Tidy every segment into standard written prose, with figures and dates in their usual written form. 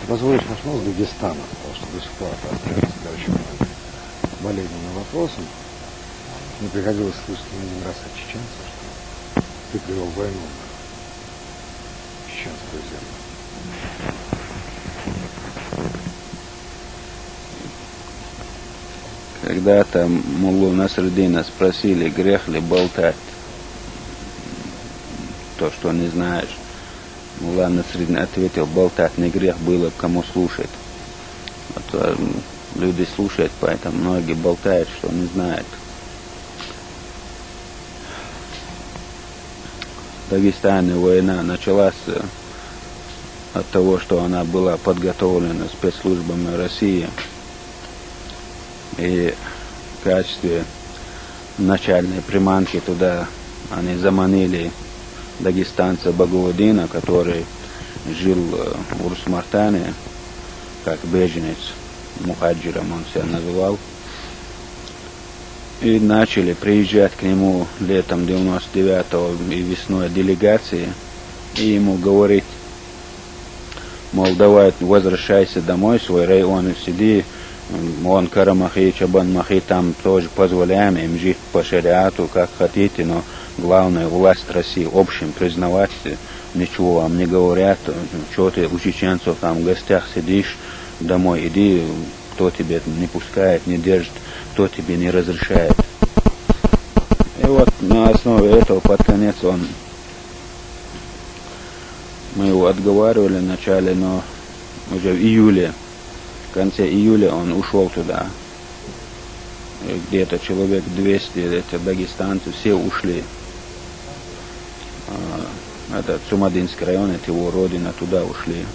Позволить начну с Дагестана, потому что до сих пор это остается очень болезненным вопросом. Мне приходилось слышать не раз от чеченцев, что ты привел войну на чеченскую землю. Когда-то Муллу Насреддина спросили, грех ли болтать то, что не знаешь. Мулла Насреддин ответил, болтать не грех, было кому слушать. Вот, люди слушают, поэтому многие болтают, что не знают. В Дагестане война началась от того, что она была подготовлена спецслужбами России. И в качестве начальной приманки туда они заманили дагестанца Багаудина, который жил в Урус-Мартане, как беженец, мухаджиром он себя называл. И начали приезжать к нему летом 99-го и весной делегации, и ему говорить, мол, давай возвращайся домой, в свой район, и сиди, он Карамахи, Чабанмахи, там тоже позволяем им жить по шариату, как хотите, но главное, власть России общим признавать, ничего вам не говорят, что ты у чеченцев там в гостях сидишь, домой иди, кто тебе не пускает, не держит, кто тебе не разрешает. И вот на основе этого под конец мы его отговаривали вначале, но уже в июле, в конце июля он ушел туда. И где-то человек 200, эти дагестанцы, все ушли. Это Цумадинский район, это его родина, туда ушли.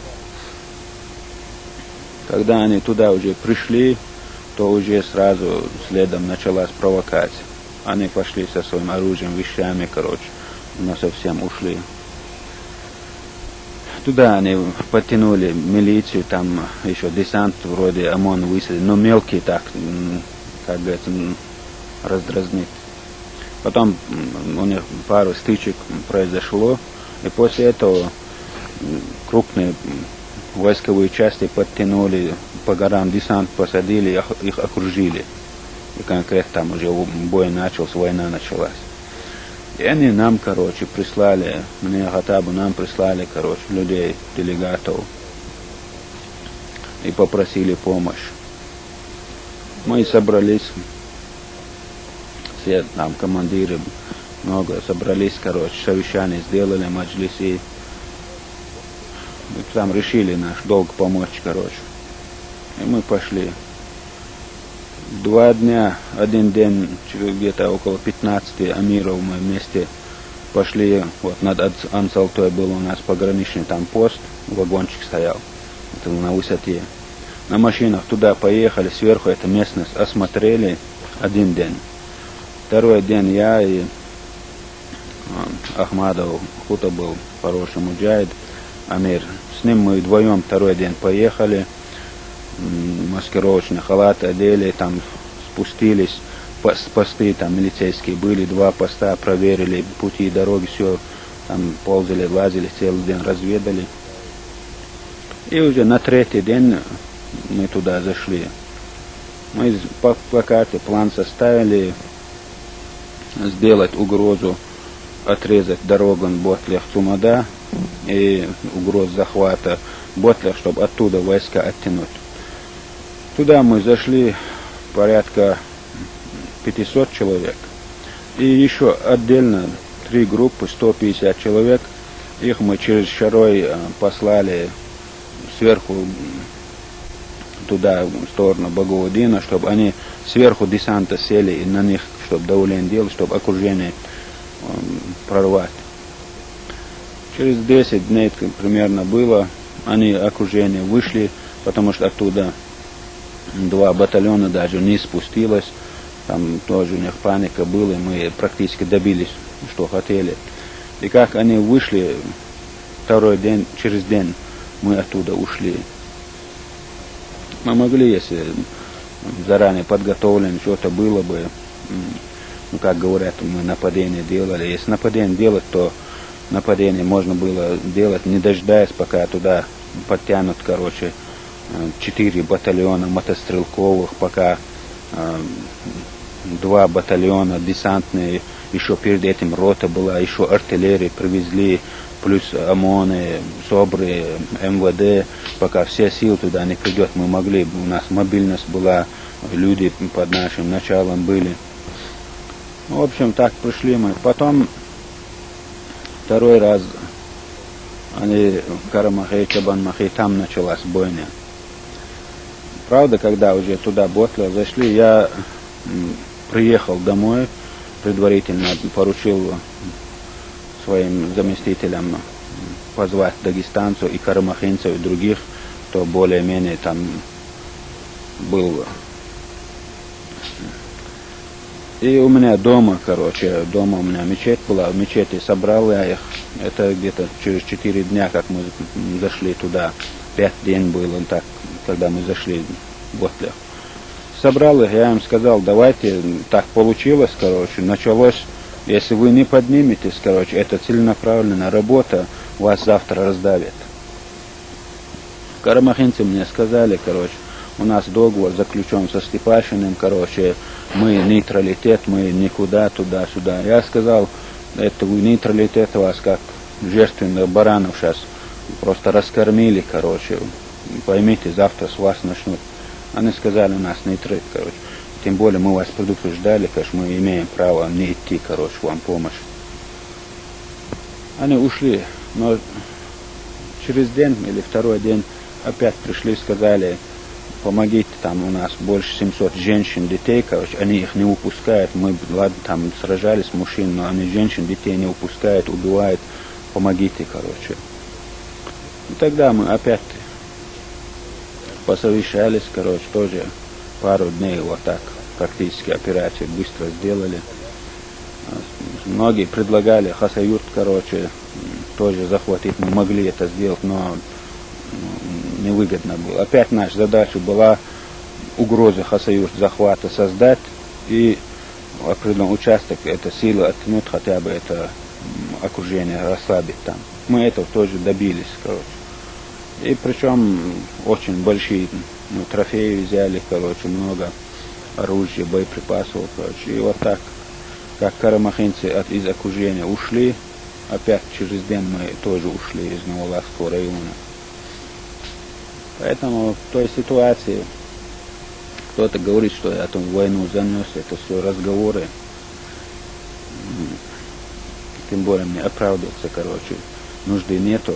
Когда они туда уже пришли, то уже сразу следом началась провокация. Они пошли со своим оружием, вещами, но совсем ушли. Туда они подтянули милицию, там еще десант вроде ОМОН высадили, но мелкий так, как говорится, раздразнить. Потом у них пару стычек произошло, и после этого крупные войсковые части подтянули по горам, десант посадили, их окружили. И конкретно там уже бой начался, война началась. И они нам, прислали, мне Хатабу нам прислали, людей, делегатов, и попросили помощь. Мы собрались, все там командиры, много собрались, совещание сделали, маджлиси. Мы там решили наш долг помочь, И мы пошли. 2 дня, один день, где-то около 15 амиров мы вместе пошли. Вот над Ансалтой был у нас пограничный там пост, вагончик стоял, это на высоте. На машинах туда поехали, сверху эту местность осмотрели 1 день. 2 день я и Ахмадов, Хута был хороший муджахид, Амир. С ним мы вдвоем 2 день поехали, маскировочные халаты одели, там спустились, посты там милицейские были, 2 поста, проверили пути, дороги, все, там ползали, лазили, целый день разведали. И уже на 3-й день мы туда зашли. Мы по карте план составили, сделать угрозу, отрезать дорогу Ботлях-Цумада и угроз захвата Ботлях, чтобы оттуда войска оттянуть. Туда мы зашли порядка 500 человек. И еще отдельно 3 группы, 150 человек. Их мы через Шарой послали сверху туда, в сторону Багаудина, чтобы они сверху десанта сели и на них, чтобы давление делать, чтобы окружение прорвать. Через 10 дней примерно было, они окружение вышли, потому что оттуда 2 батальона даже не спустилось, там тоже у них паника была, и мы практически добились, что хотели. И как они вышли, 2-й день, через день мы оттуда ушли. Мы могли, если заранее подготовлено, что-то было бы, как говорят, мы нападение делали. Если нападение делать, то нападение можно было делать, не дожидаясь, пока туда подтянут, 4 батальона мотострелковых, пока 2 батальона десантные, еще перед этим рота была, еще артиллерии привезли, плюс ОМОНы, СОБРы, МВД, пока все силы туда не придет, мы могли, у нас мобильность была, люди под нашим началом были. В общем, так пришли мы. Потом второй раз они Карамахе, Чабанмахе, там началась бойня. Правда, когда уже туда Ботлер зашли, я приехал домой, предварительно поручил своим заместителям позвать дагестанцев и карамахинцев и других, кто более-менее там был. И у меня дома, дома у меня мечеть была, в мечети собрал я их. Это где-то через 4 дня, как мы зашли туда. 5 дней было так, когда мы зашли в Ботлер. Собрал их, я им сказал, давайте, так получилось, началось, если вы не подниметесь, это целенаправленная работа, вас завтра раздавят. Карамахинцы мне сказали, у нас договор заключен со Степашиным, мы нейтралитет, мы никуда, туда-сюда. Я сказал, это вы нейтралитет вас как жертвенных баранов сейчас просто раскормили, поймите, завтра с вас начнут. Они сказали, у нас нейтралитет, тем более мы вас предупреждали, мы имеем право не идти, вам помощь. Они ушли, но через день или второй день опять пришли, сказали, помогите, там у нас больше 700 женщин, детей, они их не упускают, мы, ладно, там сражались, мужчин, но они женщин, детей не упускают, убивают, помогите, И тогда мы опять посовещались, тоже пару дней вот так, практически операцию быстро сделали. Многие предлагали Хасавюрт, тоже захватить, мы могли это сделать, но невыгодно было. Опять наша задача была угрозы Хасавюрт захвата создать и определенный участок, это силы оттянуть, хотя бы это окружение расслабить там. Мы этого тоже добились, И причем очень большие трофеи взяли, много оружия, боеприпасов, И вот так, как карамахинцы из окружения ушли, опять через день мы тоже ушли из Новолакского района. Поэтому в той ситуации кто-то говорит, что я там войну занес, это все разговоры. Тем более мне оправдываться, нужды нету,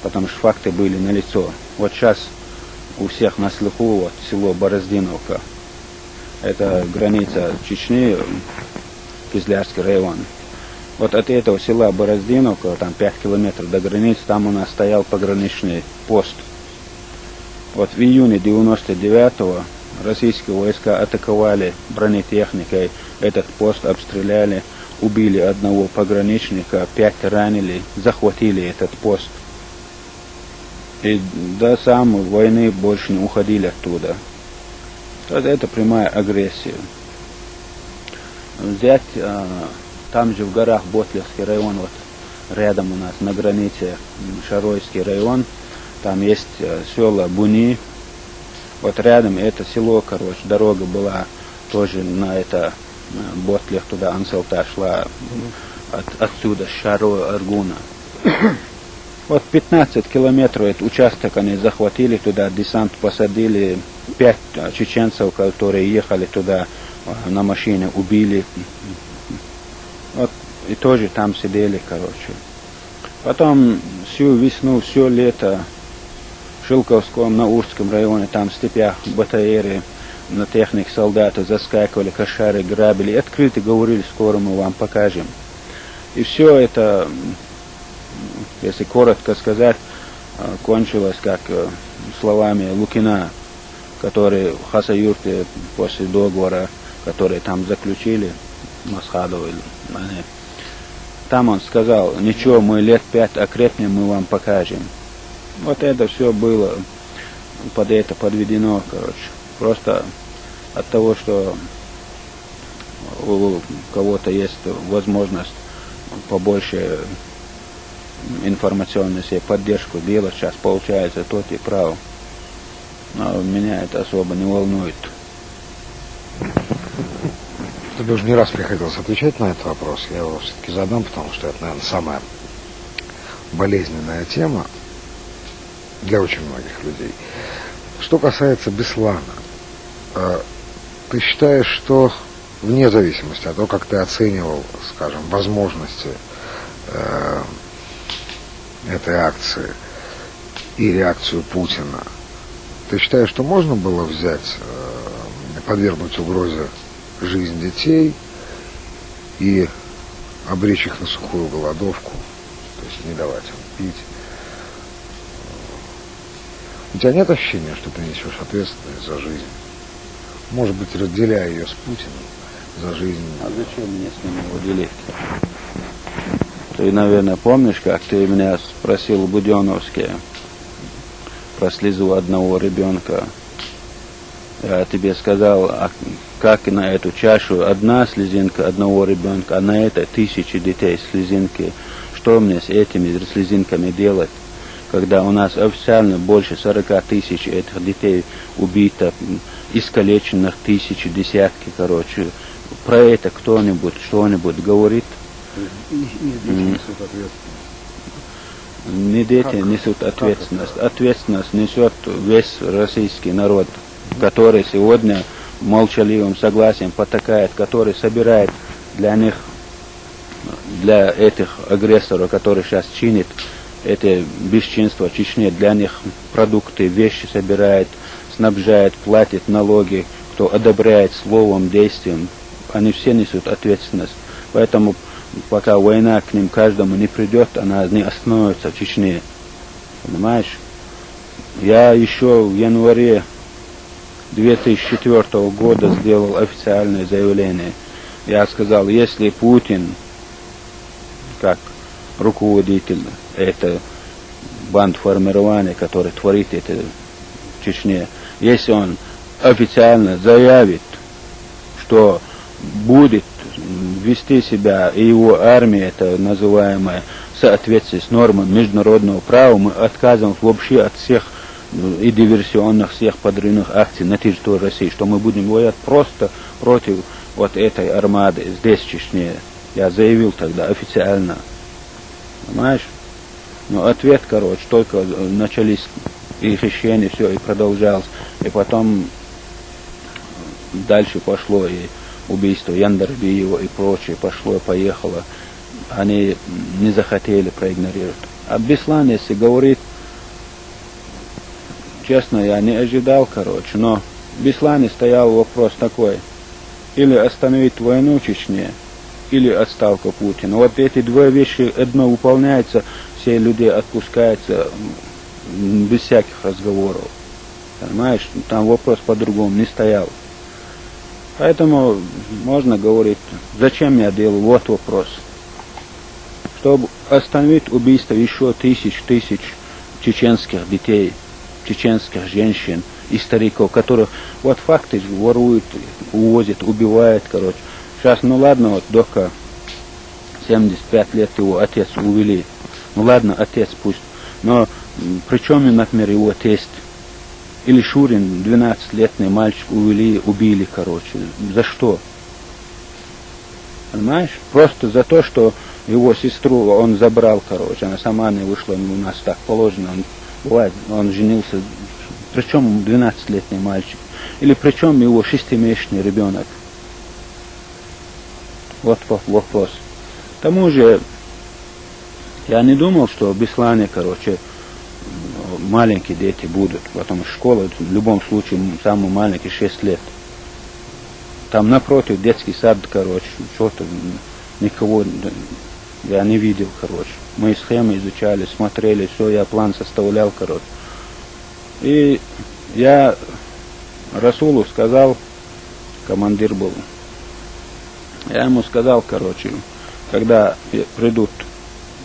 потому что факты были налицо. Вот сейчас у всех на слуху село Бороздиновка. Это граница Чечни, Кизлярский район. Вот от этого села Бороздиновка, там 5 километров до границы, там у нас стоял пограничный пост. Вот в июне 99-го российские войска атаковали бронетехникой этот пост, обстреляли, убили одного пограничника, 5 ранили, захватили этот пост. И до самой войны больше не уходили оттуда. Это прямая агрессия. Взять там же в горах Ботлерский район, рядом у нас на границе Шаройский район, там есть села Буни, рядом это село, дорога была тоже на это Ботлер, туда Ансалта шла, отсюда Шаро, Аргуна. 15 километров этот участок они захватили, туда десант посадили, 5 чеченцев, которые ехали туда на машине, убили. И тоже там сидели, Потом всю весну, все лето в Шилковском, Наурском районе, там в степях БТРы, на техник солдаты заскакивали, кошары грабили, открыто говорили, скоро мы вам покажем. И все это, если коротко сказать, кончилось как словами Лукина, который в Хасавюрте после договора, который там заключили, Масхадовы, там он сказал, ничего, мы лет 5 окрепнем, мы вам покажем. Это все было под это подведено, Просто от того, что у кого-то есть возможность побольше информационной себе поддержку делать, сейчас получается тот и прав. Но меня это особо не волнует. Тебе уже не раз приходилось отвечать на этот вопрос. Я его все-таки задам, потому что это, наверное, самая болезненная тема для очень многих людей. Что касается Беслана, ты считаешь, что вне зависимости от того, как ты оценивал, скажем, возможности этой акции и реакцию Путина, ты считаешь, что можно было взять, подвергнуть угрозе жизнь детей и обречь их на сухую голодовку, то есть не давать им пить? У тебя нет ощущения, что ты несешь ответственность за жизнь? Может быть, разделяя ее с Путиным за жизнь? А зачем мне с ним его делить? Ты, наверное, помнишь, как ты меня спросил в Буденновске про слезу одного ребенка? Я тебе сказал, а как на эту чашу одна слезинка одного ребенка, а на это 1000 детей слезинки. Что мне с этими слезинками делать, когда у нас официально больше 40 000 этих детей убито, искалеченных тысячи, десятки, короче. Про это кто-нибудь что-нибудь говорит? Дети несут ответственность. Не дети несут ответственность. Ответственность несет весь российский народ, который сегодня молчаливым согласием потакает, который собирает для них, для этих агрессоров, которые сейчас чинят это бесчинство в Чечне, для них продукты, вещи собирает, снабжает, платит налоги, кто одобряет словом, действием, они все несут ответственность. Поэтому пока война к ним каждому не придет, она не остановится в Чечне. Понимаешь? Я еще в январе 2004 года сделал официальное заявление. Я сказал, если Путин, как руководитель этой бандформирования, который творит это в Чечне, если он официально заявит, что будет вести себя и его армия, это называемая, в соответствии с нормами международного права, мы отказываемся вообще от всех и диверсионных, всех подрывных акций на территории России, что мы будем воевать просто против вот этой армады здесь, в Чечне. Я заявил тогда официально. Понимаешь? Но ответ, короче, только начались и хищения, все, и продолжалось. И потом дальше пошло и убийство Яндарбиева и прочее, пошло и поехало. Они не захотели проигнорировать. А Беслан, если говорит, честно, я не ожидал, короче, но в Беслане стоял вопрос такой: или остановить войну в Чечне, или отставка Путина. Вот эти две вещи, одно выполняется, все люди отпускаются без всяких разговоров. Понимаешь, там вопрос по-другому не стоял. Поэтому можно говорить, зачем я делаю, вот вопрос. Чтобы остановить убийство еще тысяч чеченских детей, чеченских женщин и стариков, которых вот факты воруют, увозят, убивают, короче. Сейчас, ну ладно, вот Дока 75 лет его отец увели. Ну ладно, отец пусть. Но при чем, например, его тесть? Или Шурин, 12-летний мальчик, увели, убили, короче. За что? Понимаешь? Просто за то, что его сестру он забрал, короче. Она сама не вышла, у нас так положено. Бывает, он женился. Причем 12-летний мальчик. Или причем его 6-месячный ребенок. Вот вопрос. К тому же, я не думал, что в Беслане, короче, маленькие дети будут, потому что школа в любом случае самый маленький 6 лет. Там напротив детский сад, короче, что-то никого я не видел, короче. Мы схемы изучали, смотрели, все, я план составлял, короче. И я Расулу сказал, командир был, я ему сказал, короче, когда придут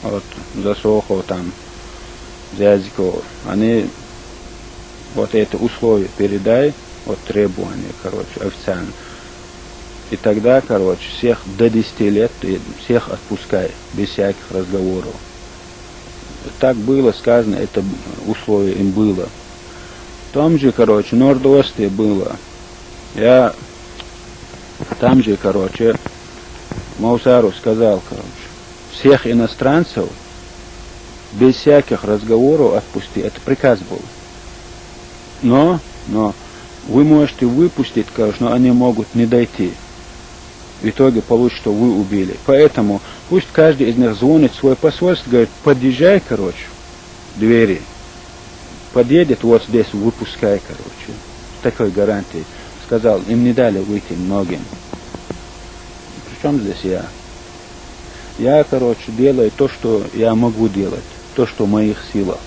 вот Засохов там, Зязикова, они вот это условие передай, вот требования, короче, официально. И тогда, короче, всех до 10 лет, всех отпускай, без всяких разговоров. Так было сказано, это условие им было. том же, короче, Норд-Осте было. Я там же, короче, Маусару сказал, короче, всех иностранцев без всяких разговоров отпусти. Это приказ был. Но вы можете выпустить, короче, но они могут не дойти. В итоге получится, что вы убили. Поэтому пусть каждый из них звонит в свое посольство, говорит, подъезжай, короче, двери. Подъедет вот здесь, выпускай, короче. С такой гарантией. Сказал, им не дали выйти многим. Причем здесь я? Я, короче, делаю то, что я могу делать. То, что в моих силах.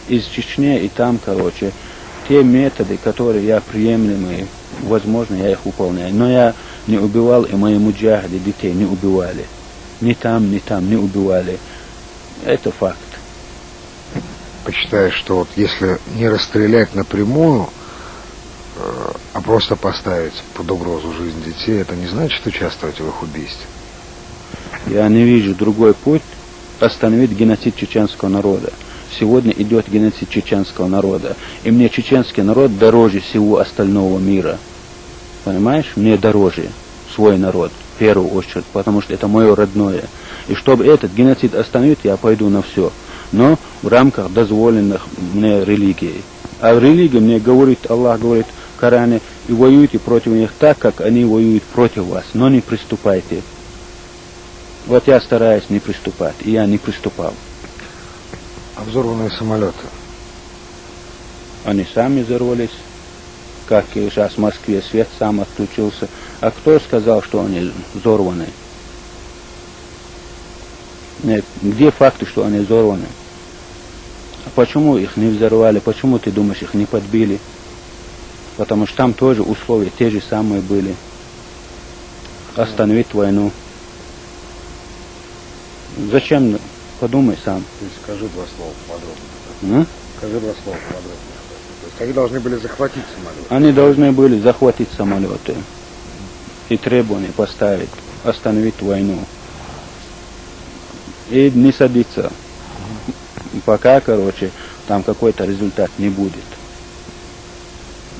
Из Чечни и там, короче, те методы, которые я приемлемые, возможно, я их выполняю. Но я не убивал, и мои муджахиды детей не убивали. Ни там, не убивали. Это факт. Почитаешь, что вот если не расстрелять напрямую, а просто поставить под угрозу жизнь детей, это не значит участвовать в их убийстве? Я не вижу другой путь остановить геноцид чеченского народа. Сегодня идет геноцид чеченского народа. И мне чеченский народ дороже всего остального мира. Понимаешь? Мне дороже свой народ, в первую очередь, потому что это мое родное. И чтобы этот геноцид остановить, я пойду на все. Но в рамках дозволенных мне религий. А религия мне говорит, Аллах говорит в Коране, и воюйте против них так, как они воюют против вас, но не приступайте. Вот я стараюсь не приступать, и я не приступал. А взорванные самолеты? Они сами взорвались, как и сейчас в Москве свет сам отключился. А кто сказал, что они взорваны? Нет, где факты, что они взорваны? А почему их не взорвали? Почему, ты думаешь, их не подбили? Потому что там тоже условия те же самые были. Остановить войну. Зачем? Подумай сам. Ты скажи два слова подробнее. Скажи два слова подробнее. То есть они должны были захватить самолеты? Они должны были захватить самолеты. И требования поставить. Остановить войну. И не садиться. Пока, короче, там какой-то результат не будет.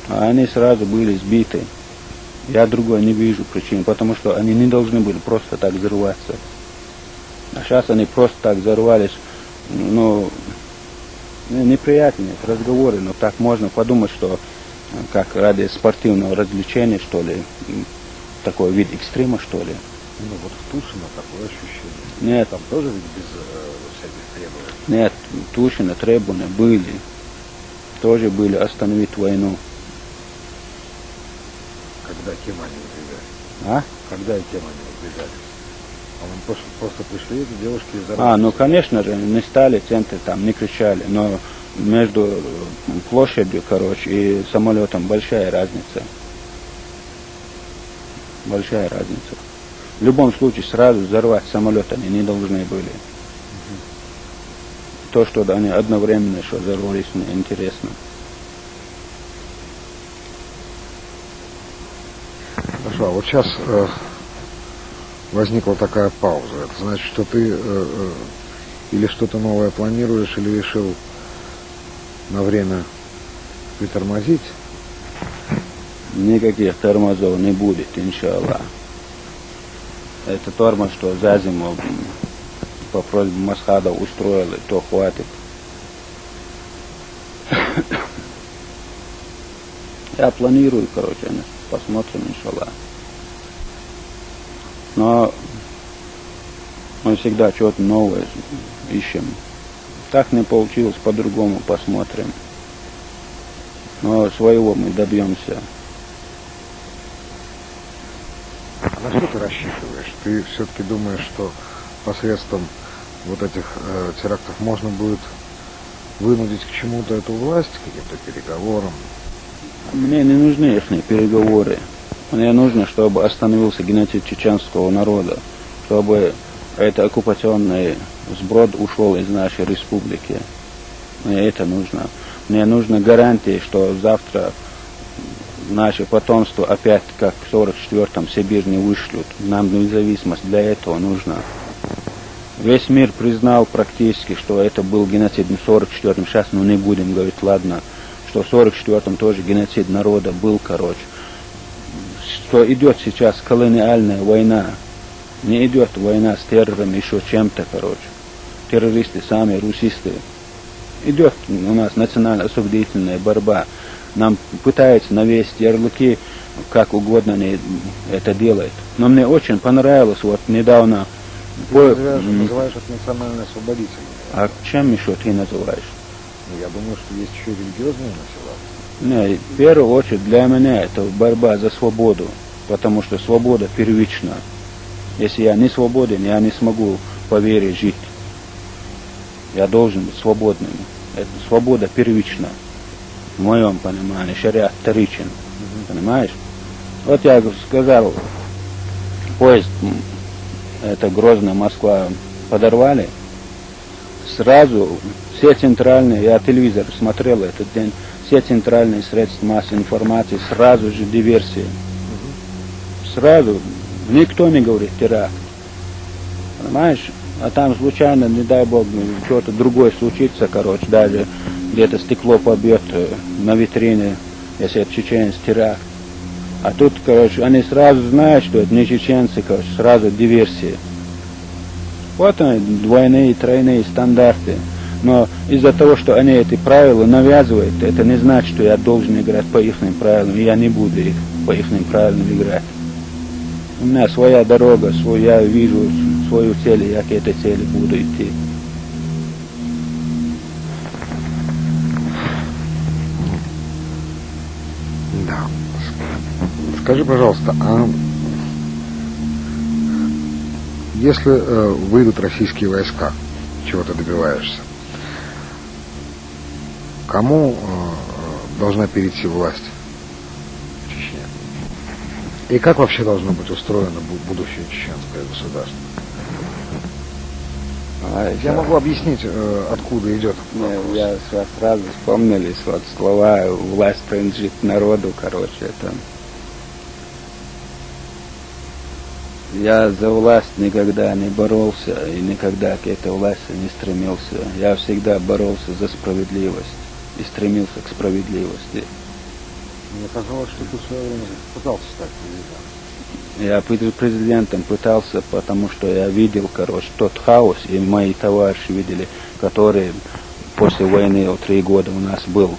А они сразу были сбиты. Я другой не вижу причин, потому что они не должны были просто так взрываться. А сейчас они просто так взорвались. Ну, неприятные разговоры, но так можно подумать, что как ради спортивного развлечения, что ли, такой вид экстрима, что ли. Ну вот в Тушино такое ощущение. Нет. Там тоже ведь без всяких требований. Нет, Тушино требования были. Тоже были остановить войну. Когда, кем они выдвигали? А? Когда и кем они выдвигали? А мы просто пришли, эти девушки из дороги. Ну конечно же, не стали центры там, не кричали, но между площадью, короче, и самолетом большая разница. Большая разница. В любом случае сразу взорвать самолет они не должны были. То, что они одновременно что взорвались, мне интересно. Хорошо, а вот сейчас возникла такая пауза. Это значит, что ты или что-то новое планируешь, или решил на время притормозить? Никаких тормозов не будет, иншаллах. Это тормоз, что за зиму по просьбе Масхада устроили, то хватит. Я планирую, короче, посмотрим, иншаллах. Но мы всегда что-то новое ищем. Так не получилось, по-другому посмотрим. Но своего мы добьемся. А на что ты рассчитываешь? Ты все-таки думаешь, что посредством вот этих терактов можно будет вынудить к чему-то эту власть, к каким-то переговорам? Мне не нужны их переговоры. Мне нужно, чтобы остановился геноцид чеченского народа, чтобы этот оккупационный сброд ушел из нашей республики. Мне это нужно. Мне нужны гарантии, что завтра наше потомство опять, как в 44-м, Сибирь не вышлют. Нам независимость для этого нужна. Весь мир признал практически, что это был геноцид в 44-м. Сейчас не будем говорить, ладно, что в 44-м тоже геноцид народа был, короче. Что идет сейчас колониальная война. Не идет война с террором, еще чем-то, короче. Террористы сами, русисты. Идет у нас национально-освободительная борьба. Нам пытаются навесить ярлыки, как угодно они это делают. Но мне очень понравилось, вот недавно... Ты называешь это национально-освободительным. А чем еще ты называешь? Я думаю, что есть еще религиозные мотивации. Не, в первую очередь для меня это борьба за свободу, потому что свобода первична. Если я не свободен, я не смогу по вере жить. Я должен быть свободным. Это свобода первична. В моем понимании, шариат вторичен. Понимаешь? Вот я сказал, поезд, это Грозно, Москва, подорвали. Сразу все центральные, я телевизор смотрел этот день, все центральные средства массовой информации, сразу же диверсии. Сразу. Никто не говорит теракт. Понимаешь? А там случайно, не дай бог, что-то другое случится, короче, даже где-то стекло побьет на витрине, если это чеченец, теракт. А тут, короче, они сразу знают, что это не чеченцы, короче, сразу диверсии. Вот они, двойные, тройные стандарты. Но из-за того, что они эти правила навязывают, это не значит, что я должен играть по их правилам, и я не буду их по их правилам играть. У меня своя дорога, я вижу свою цель, и я к этой цели буду идти. Да. Скажи, пожалуйста, а если выйдут российские войска, чего ты добиваешься, кому должна перейти власть в Чечне? И как вообще должно быть устроено будущее чеченское государство? Я могу объяснить, откуда идет. Я сразу вспомнились вот слова «власть принадлежит народу», короче, это... Я за власть никогда не боролся и никогда к этой власти не стремился. Я всегда боролся за справедливость и стремился к справедливости. Мне казалось, что ты в свое время пытался стать президентом. Я президентом пытался, потому что я видел, короче, тот хаос, и мои товарищи видели, который после войны 3 года у нас был.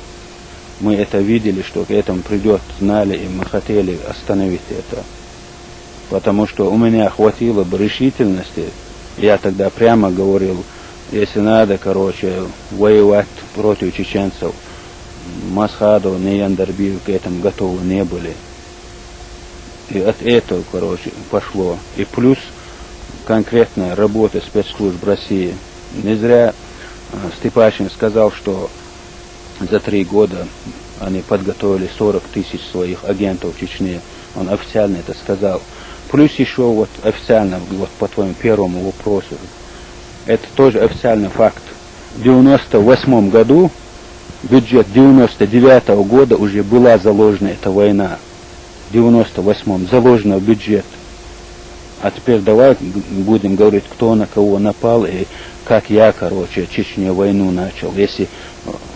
Мы это видели, что к этому придет, знали, и мы хотели остановить это. Потому что у меня хватило бы решительности, я тогда прямо говорил, если надо, короче, воевать против чеченцев, Масхадов, Неяндарбиев к этому готовы не были. И от этого, короче, пошло. И плюс конкретная работа спецслужб России. Не зря Степашин сказал, что за 3 года они подготовили 40 тысяч своих агентов в Чечне. Он официально это сказал. Плюс еще вот официально, вот по твоему первому вопросу, это тоже официальный факт. В 98 году, бюджет 99 года уже была заложена эта война. В 98-м заложена в бюджет. А теперь давай будем говорить, кто на кого напал и как я, короче, Чечне войну начал. Если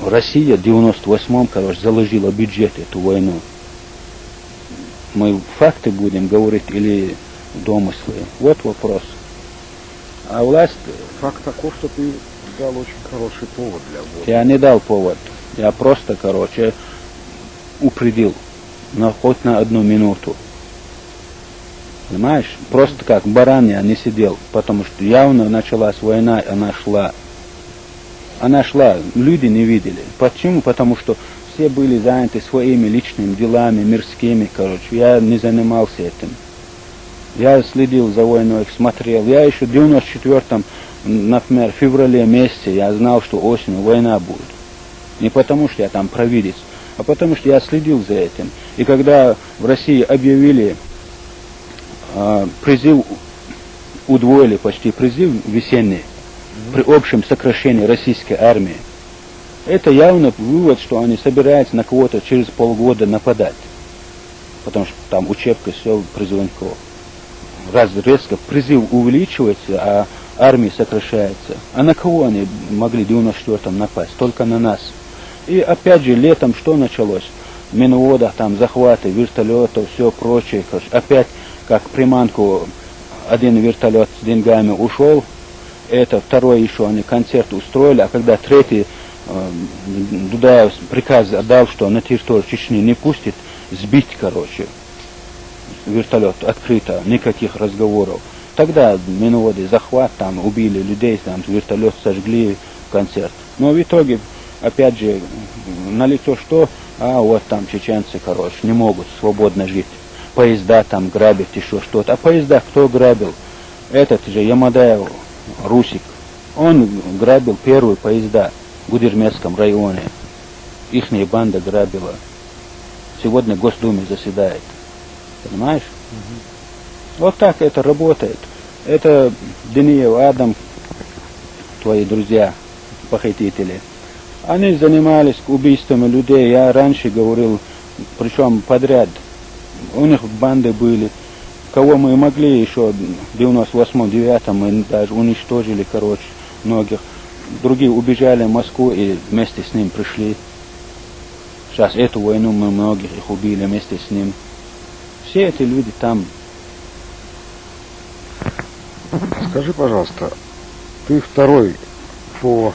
Россия в 98-м, короче, заложила в бюджет эту войну. Мы факты будем говорить или домыслы? Вот вопрос. А власть... Факт таков, что ты дал очень хороший повод для ввода. Я не дал повод. Я просто, короче, упредил. Но хоть на 1 минуту. Понимаешь? Просто как баран я не сидел. Потому что явно началась война, и она шла. Она шла. Люди не видели. Почему? Потому что все были заняты своими личными делами, мирскими, короче. Я не занимался этим. Я следил за войной, смотрел. Я еще в 94-м, например, в феврале месяце я знал, что осенью война будет. Не потому, что я там провидец, а потому, что я следил за этим. И когда в России объявили призыв, удвоили почти призыв весенний, при общем сокращении российской армии, это явно вывод, что они собираются на кого-то через полгода нападать. Потому что там учебка все призывников. Раз резко призыв увеличивается, а армия сокращается. А на кого они могли в 94-м напасть? Только на нас. И опять же летом что началось? В минводах там захваты вертолетов, все прочее. Опять как приманку один вертолет с деньгами ушел, это второй еще они концерт устроили, а когда третий Дудаев приказ отдал, что на территорию Чечни не пустит, сбить, вертолет открыто, никаких разговоров. Тогда минводы захват, там убили людей, там вертолет сожгли, концерт. Но в итоге, опять же, налицо что, вот там чеченцы, не могут свободно жить. Поезда там грабят, еще что-то. А поезда кто грабил? Этот же Ямадаев, Русик. Он грабил первые поезда в Гудермесском районе. Ихняя банда грабила. Сегодня в Госдуме заседает. Понимаешь? Вот так это работает. Это Дениев, Адам, твои друзья, похитители. Они занимались убийствами людей. Я раньше говорил, причем подряд. У них банды были. Кого мы могли еще в 98-9 мы даже уничтожили, многих. Другие убежали в Москву и вместе с ним пришли. Сейчас эту войну мы многих их убили вместе с ним. Все эти люди там. Скажи, пожалуйста, ты второй по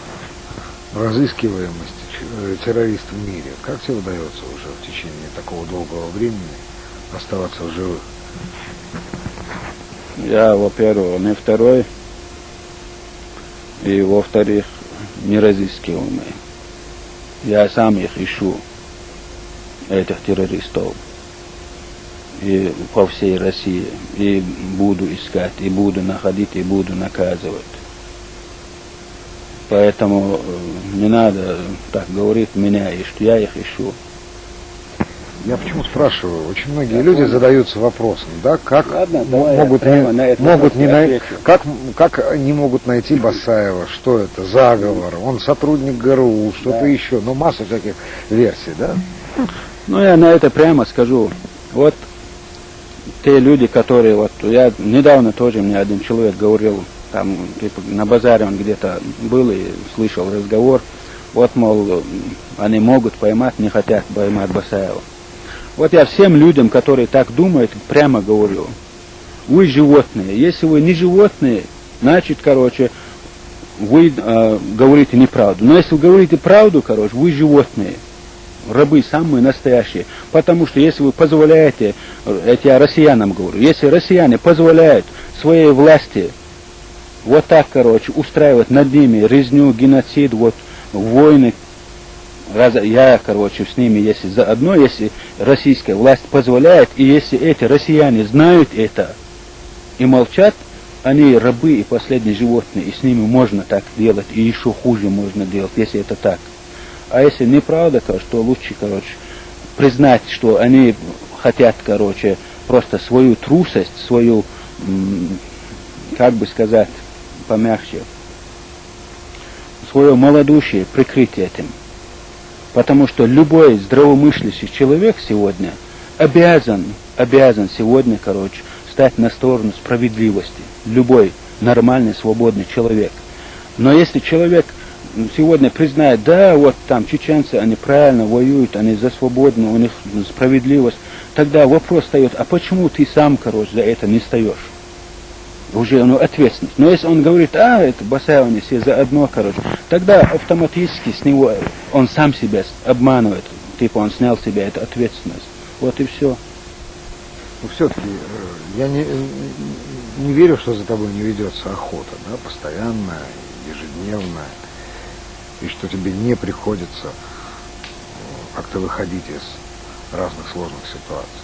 разыскиваемости террорист в мире. Как тебе удается уже в течение такого долгого времени оставаться в живых? Я, во-первых, не второй, и, во-вторых, не разыскиваемый. Я сам их ищу, этих террористов, и по всей России, и буду искать, и буду находить, и буду наказывать. Поэтому не надо так говорить, меня ищут, я их ищу. Я почему спрашиваю? Очень многие люди задаются вопросом, да, как могут не могут найти Басаева, что это, заговор, он сотрудник ГРУ, что-то еще, но масса всяких версий, да? Ну, я на это прямо скажу. Вот те люди, которые, я недавно тоже, мне один человек говорил, там, на базаре он где-то был и слышал разговор, мол, они могут поймать, не хотят поймать Басаева. Вот я всем людям, которые так думают, прямо говорю, вы животные. Если вы не животные, значит, вы говорите неправду. Но если вы говорите правду, вы животные. Рабы самые настоящие. Потому что если вы позволяете, это я россиянам говорю, если россияне позволяют своей власти вот так, устраивать над ними резню, геноцид, войны, я, с ними, если заодно, если российская власть позволяет, и если эти россияне знают это и молчат, они рабы и последние животные, и с ними можно так делать, и еще хуже можно делать, если это так. А если неправда, то лучше, признать, что они хотят, просто свою трусость, свою, как бы сказать, помягче, свое малодушие прикрыть этим. Потому что любой здравомыслящий человек сегодня обязан сегодня, стать на сторону справедливости. Любой нормальный, свободный человек. Но если человек сегодня признает, да, там чеченцы, они правильно воюют, они за свободную, у них справедливость, тогда вопрос встает, а почему ты сам, за это не встаешь? Уже ответственность. Но если он говорит, это Басаева не все заодно, тогда автоматически с него он сам себя обманывает. Он снял с себя эту ответственность. Вот и все. Но все-таки я не верю, что за тобой не ведется охота, да, постоянная, ежедневная, и что тебе не приходится как-то выходить из разных сложных ситуаций.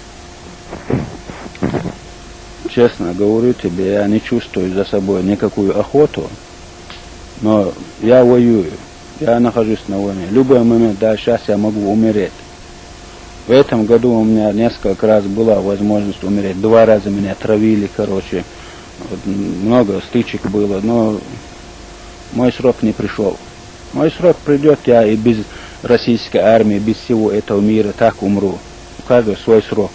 Честно говорю тебе, я не чувствую за собой никакую охоту, но я воюю, я нахожусь на войне. В любой момент, да, сейчас я могу умереть. В этом году у меня несколько раз была возможность умереть. 2 раза меня травили, много стычек было, но мой срок не пришел. Мой срок придет, я и без российской армии, без всего этого мира так умру. У каждого свой срок.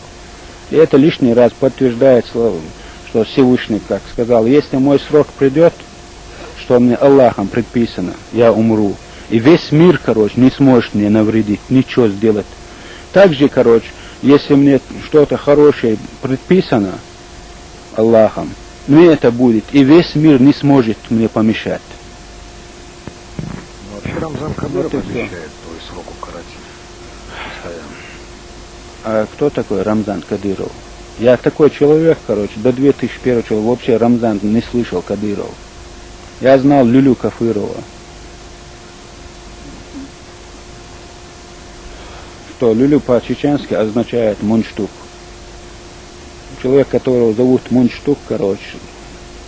И это лишний раз подтверждает, что Всевышний, как сказал, если мой срок придет, что мне Аллахом предписано, я умру. И весь мир, короче, не сможет мне навредить, ничего сделать. Также, короче, если мне что-то хорошее предписано Аллахом, мне это будет, и весь мир не сможет мне помешать. Но вообще Рамзан Кадыров обещает твой срок укоротить постоянно. А кто такой Рамзан Кадыров? Я такой человек, короче, до 2001 года вообще Рамзан не слышал Кадыров. Я знал Люлю Кафырова. Что Люлю по-чеченски означает мундштук. Человек, которого зовут мундштук, короче,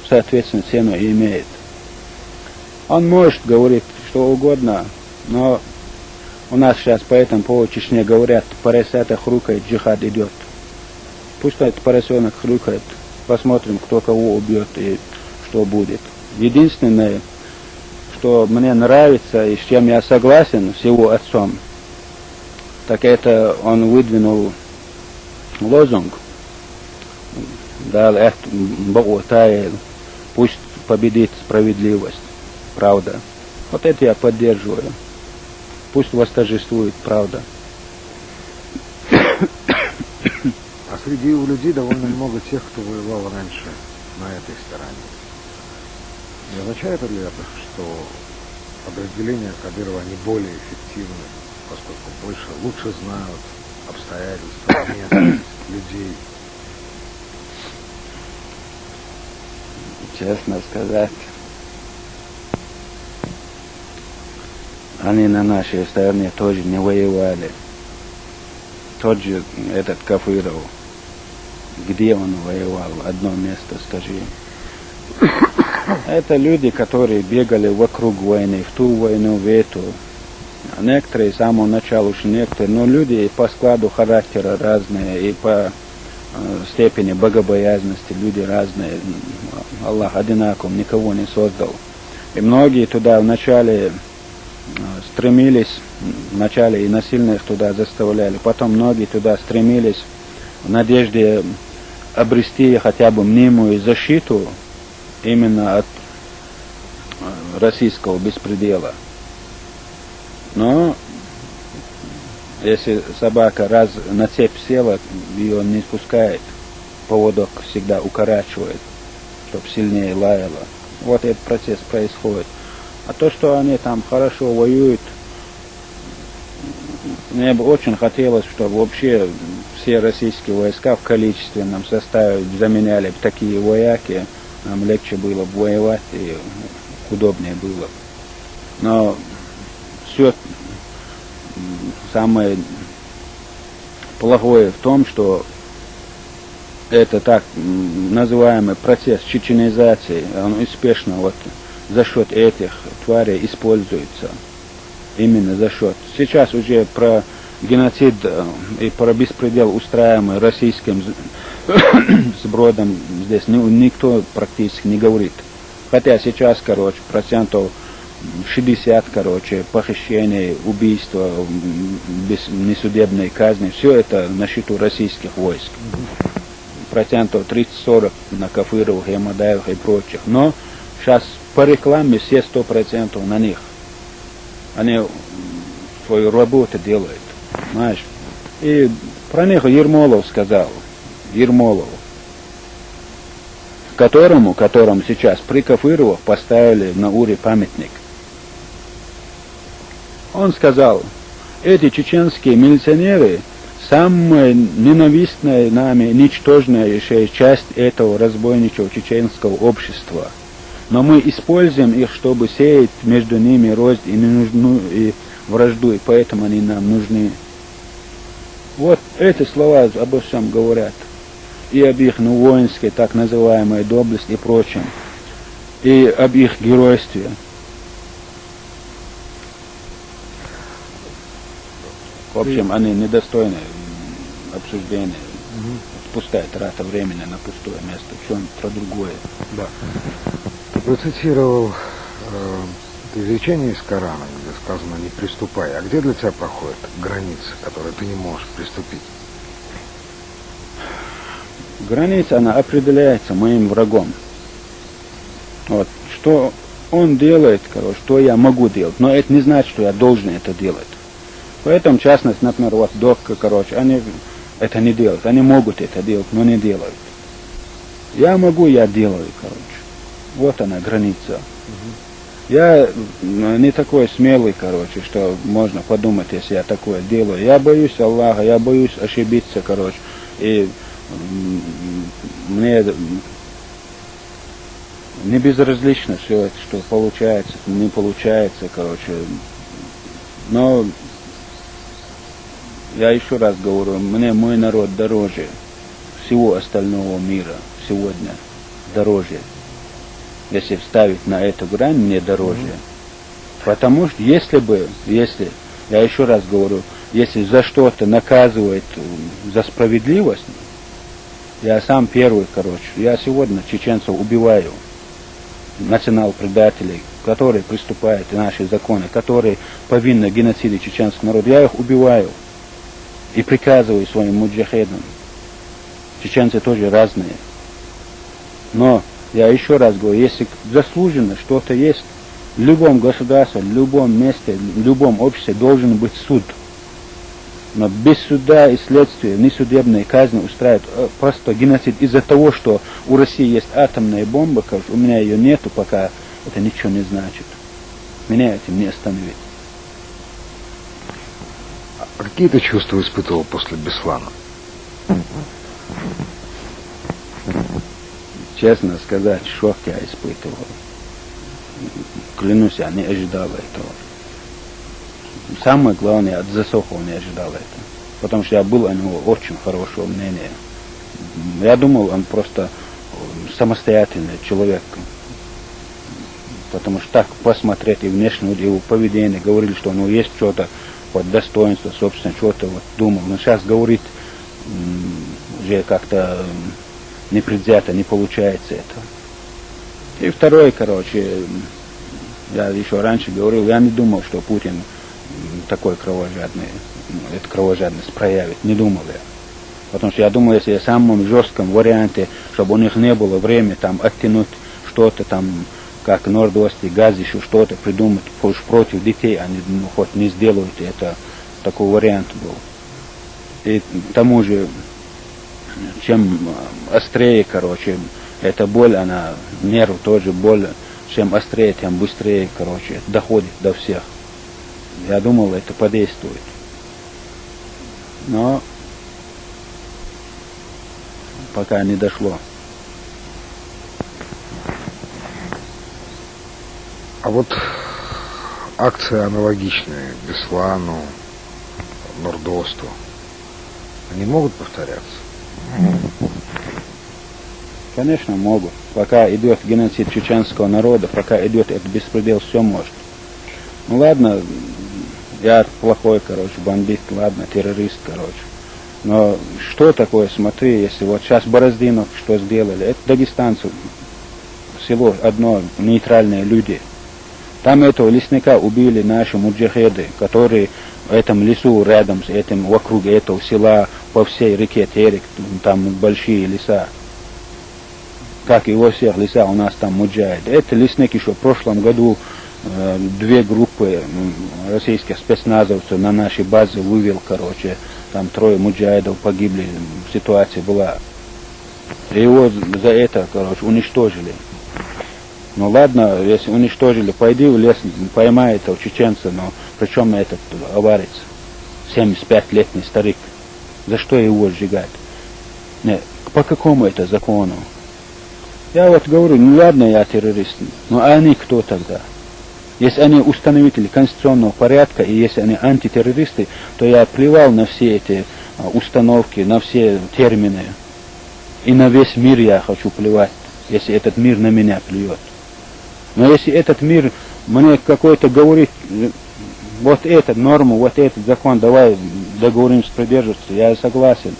соответственно, цену имеет. Он может говорить что угодно, но у нас сейчас по этому поводу в Чечне говорят, поросята хрюкает, джихад идет. Пусть этот поросенок хрюкает, посмотрим, кто кого убьет и что будет. Единственное, что мне нравится и с чем я согласен с его отцом, так это он выдвинул лозунг, дал пусть победит справедливость, правда. Вот это я поддерживаю. Пусть восторжествует правда. А среди у людей довольно много тех, кто воевал раньше на этой стороне. Не означает ли это, что подразделения Кадырова они более эффективны, поскольку лучше знают обстоятельства, местность, людей? Честно сказать, они на нашей стороне тоже не воевали. Тот же этот Кафыров, где он воевал? Одно место, скажи. Это люди, которые бегали вокруг войны, в ту войну, в эту. А некоторые с самого начала уж некоторые, но люди и по складу характера разные, и по степени богобоязности люди разные. Аллах одинаковым никого не создал. И многие туда вначале стремились, вначале и насильно их туда заставляли, потом многие туда стремились в надежде обрести хотя бы мнимую защиту именно от российского беспредела. Но если собака раз на цепь села, ее не спускает, поводок всегда укорачивает, чтобы сильнее лаяла. Вот этот процесс происходит. А то, что они там хорошо воюют, мне бы очень хотелось, чтобы вообще все российские войска в количественном составе заменяли такие вояки, нам легче было бы воевать и удобнее было. Но все самое плохое в том, что это так называемый процесс чеченизации, он успешно вот за счет этих тварей используется. Именно за счет. Сейчас уже про геноцид и про беспредел, устраиваемый российским сбродом, здесь никто практически не говорит. Хотя сейчас, короче, процентов 60, короче, похищений, убийства, без несудебной казни, все это на счету российских войск. Процентов 30-40 на Кафыровых, Ямадаевых и прочих. Но сейчас по рекламе все 100% на них. Они свою работу делают, знаешь. И про них Ермолов сказал, которому сейчас при Кафыровых поставили на Уре памятник. Он сказал, эти чеченские милиционеры самая ненавистная нами, ничтожнейшая часть этого разбойничего чеченского общества. Но мы используем их, чтобы сеять между ними рознь и вражду, и поэтому они нам нужны. Вот эти слова обо всем говорят. И об их воинской, так называемой, доблести и прочем. И об их геройстве. В общем, они недостойны обсуждения. Пустая трата времени на пустое место. Что-нибудь про другое. Да. Ты процитировал изречение из Корана, где сказано «не приступай». А где для тебя проходят границы, которые ты не можешь приступить? Граница, она определяется моим врагом. Вот. Что он делает, короче, что я могу делать, но это не значит, что я должен это делать. Поэтому, в частности, например, вот Докка, короче, они это не делают, они могут это делать, но не делают. Я могу, я делаю, короче. Вот она, граница. Я не такой смелый, короче, что можно подумать, если я такое делаю. Я боюсь Аллаха, я боюсь ошибиться, короче. И мне не безразлично все это, что получается, не получается, короче. Но я еще раз говорю, мне мой народ дороже всего остального мира сегодня, дороже. Если вставить на эту грань, мне дороже. Потому что если, я еще раз говорю, если за что-то наказывает за справедливость, я сам первый, короче, я сегодня чеченцев убиваю, национал-предателей, которые приступают в наши законы, которые повинны в геноциде чеченского народа, я их убиваю и приказываю своим муджахедам. Чеченцы тоже разные. Но я еще раз говорю, если заслуженно что-то есть, в любом государстве, в любом месте, в любом обществе должен быть суд. Но без суда и следствия, несудебные казни устраивают просто геноцид из-за того, что у России есть атомная бомба, у меня ее нету, пока это ничего не значит. Меня этим не остановить. А какие ты чувства испытывал после Беслана? Честно сказать, шок я испытывал. Клянусь, я не ожидал этого. Самое главное, от Засохова не ожидал этого. Потому что я был о него очень хорошего мнения. Я думал, он просто самостоятельный человек. Потому что так посмотреть и внешне его поведение, говорили, что у него есть что-то, вот достоинство, собственно, что-то вот думал. Но сейчас говорить уже как-то непредвзято, не получается это. И второе, короче, я еще раньше говорил, я не думал, что Путин такой кровожадный, эту кровожадность проявит. Не думал я. Потому что я думал, если в самом жестком варианте, чтобы у них не было времени там оттянуть что-то там, как Норд-Ост и Газ, еще что-то придумать против детей, они хоть не сделают это, такой вариант был. И к тому же, чем острее, короче, эта боль, она, нерв тоже боль, чем острее, тем быстрее, короче, доходит до всех. Я думал, это подействует. Но пока не дошло. А вот акции аналогичные Беслану, Норд-Осту, они могут повторяться? Конечно, могут. Пока идет геноцид чеченского народа, пока идет этот беспредел, все может. Ну ладно, я плохой, короче, бандит, ладно, террорист, короче. Но что такое, смотри, если вот сейчас Бороздинов что сделали, это дагестанцы, село одно, нейтральные люди. Там этого лесника убили наши муджахеды, которые в этом лесу рядом с этим, вокруг этого села, по всей реке Терек, там большие леса. Как и во всех лесах у нас там муджахеды. Это лесник еще в прошлом году две группы российских спецназовцев на нашей базе вывел, короче, там 3 муджахедов погибли, ситуация была. И его за это, короче, уничтожили. Ну ладно, если уничтожили, пойди в лес, поймай этого чеченца, но причем этот аварец, 75-летний старик, за что его сжигать? Нет, по какому это закону? Я вот говорю, ну ладно, я террорист, но они кто тогда? Если они установители конституционного порядка, и если они антитеррористы, то я плевал на все эти установки, на все термины. И на весь мир я хочу плевать, если этот мир на меня плюет. Но если этот мир мне какой-то говорит, вот эту норму, вот этот закон, давай договоримся придерживаться, я согласен.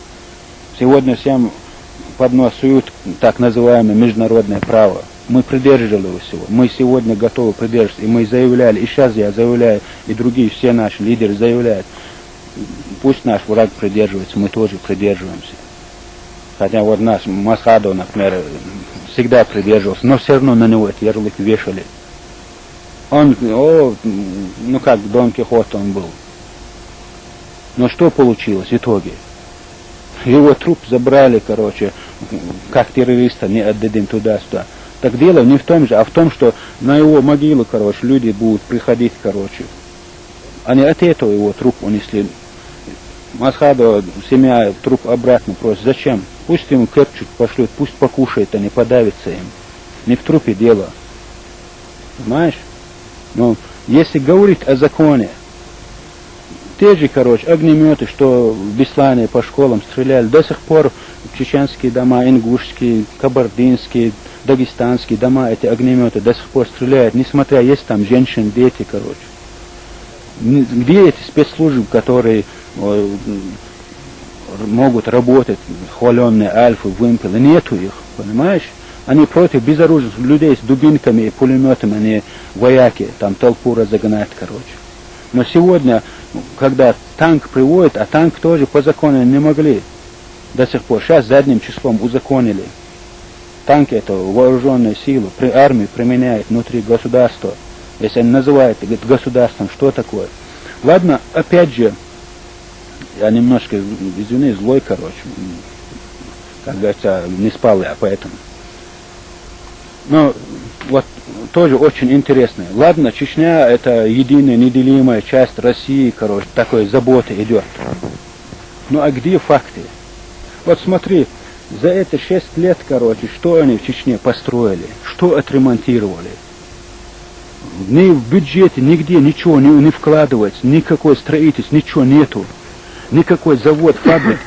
Сегодня всем под нос суют так называемое международное право. Мы придерживались его, мы сегодня готовы придерживаться, и мы заявляли, и сейчас я заявляю, и другие все наши лидеры заявляют, пусть наш враг придерживается, мы тоже придерживаемся. Хотя вот наш Масхадов, например, всегда придерживался, но все равно на него этот ярлык вешали. Он, ну как Дон Кихот он был. Но что получилось в итоге? Его труп забрали, короче, как террориста, не отдадим туда-сюда. Так дело не в том же, а в том, что на его могилу, короче, люди будут приходить, короче. Они от этого его труп унесли. Масхадова семья труп обратно просит. Зачем? Пусть ему кепчут пошлют, пусть покушает, а не подавится им. Не в трупе дело. Понимаешь? Но если говорить о законе, те же, короче, огнеметы, что в Беслане по школам стреляли, до сих пор чеченские дома, ингушские, кабардинские, дагестанские дома, эти огнеметы до сих пор стреляют, несмотря, есть там женщины, дети, короче. Где эти спецслужбы, которые могут работать, хваленные альфы, вымпелы, нету их, понимаешь? Они против безоружных людей с дубинками и пулеметами, они вояки, там толпу разогнать, короче. Но сегодня, когда танк приводит, а танк тоже по закону не могли до сих пор, сейчас задним числом узаконили. Танки это вооруженные силы, при армии применяют внутри государства. Если они называют государством, что такое? Ладно, опять же, я немножко, извини, злой, короче, как говорится, не спал я поэтому. Но вот тоже очень интересно. Ладно, Чечня это единая, неделимая часть России, короче, такой заботы идет. Ну а где факты? Вот смотри, за это 6 лет, короче, что они в Чечне построили, что отремонтировали. Ни в бюджете, нигде ничего не вкладывается, никакой строительства, ничего нету. Никакой завод, фабрик.